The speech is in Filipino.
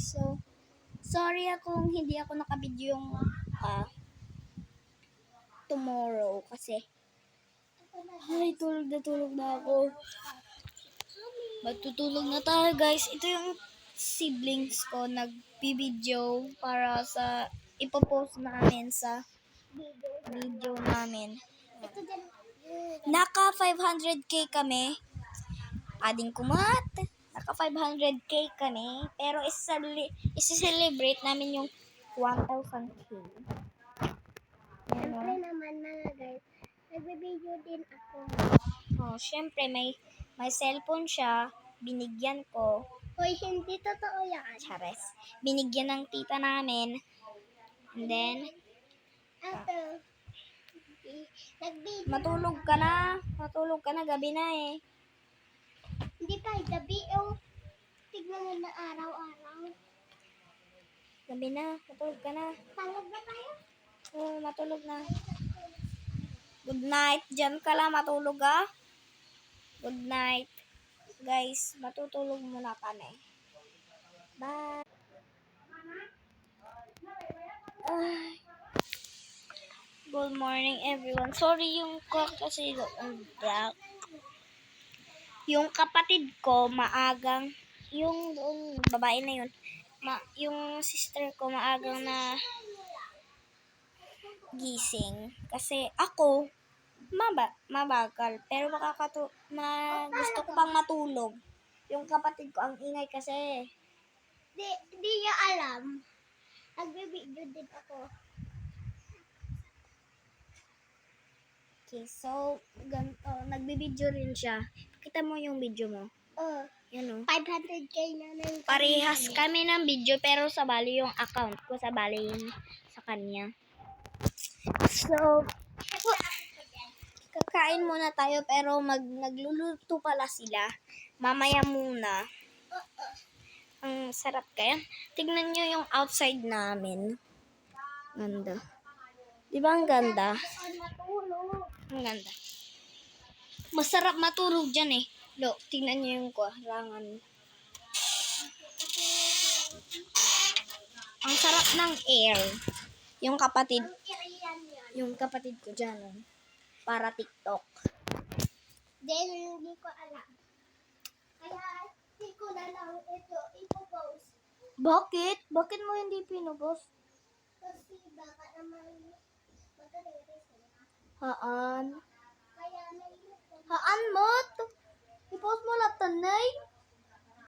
guys. So, sorry kung hindi ako nakabidyo yung tomorrow kasi ay, tulog na ako. Matutulog na tayo guys. Ito yung siblings ko nagbibideo para sa ipopost namin sa video namin. Naka 500k kami. Ading kumat. Naka 500k kami. Pero isi-celebrate namin yung 1,000k. Siyempre naman mga guys, nagbibideo din ako. Oh, syempre may cellphone siya. Binigyan ko. Hoy, hindi totoo yan. Chares. Binigyan ng tita namin. And then, Ato, nagbideo. matulog ka na. Matulog ka na. Gabi na eh. Hindi pa, gabi oh. Tignan mo na araw-araw. Gabi na. Matulog ka na. Talog na tayo. Oh, matulog na. Good night. Diyan ka lang matulog ah. Good night. Guys, matutulog muna kami. Bye. Ay. Good morning everyone. Sorry yung ko kasi black. Yung kapatid ko maagang yung doon babae na yun. Yung sister ko maagang na gising kasi ako mabagal pero gusto ko pang matulog. Yung kapatid ko ang ingay kasi. Di niya alam. Nagbibideo din ako. Okay, so ganito, nagbibideo rin siya. Kita mo yung video mo. Oh, Yan o. 500k na lang. Parehas kami ng video pero sabali yung account ko, sabali yung sa kanya. So, kakain muna tayo pero nagluluto pala sila. Mamaya muna. Ang sarap kaya. Tignan nyo yung outside namin. Ganda. Di ba ang ganda? Ang ganda. Masarap matulog dyan eh. Lo, tignan nyo yung kuharangan. Ang sarap ng air. Yung kapatid ko dyan. Para TikTok. Then, hindi ko alam. Kaya, hindi ko na lang ito ipopost. Bakit? Bakit mo hindi pinupost? Kasi baka naman magkadiri sila. Haan? Kaya nailit ko. Haan mo? I-post mo lang tanay?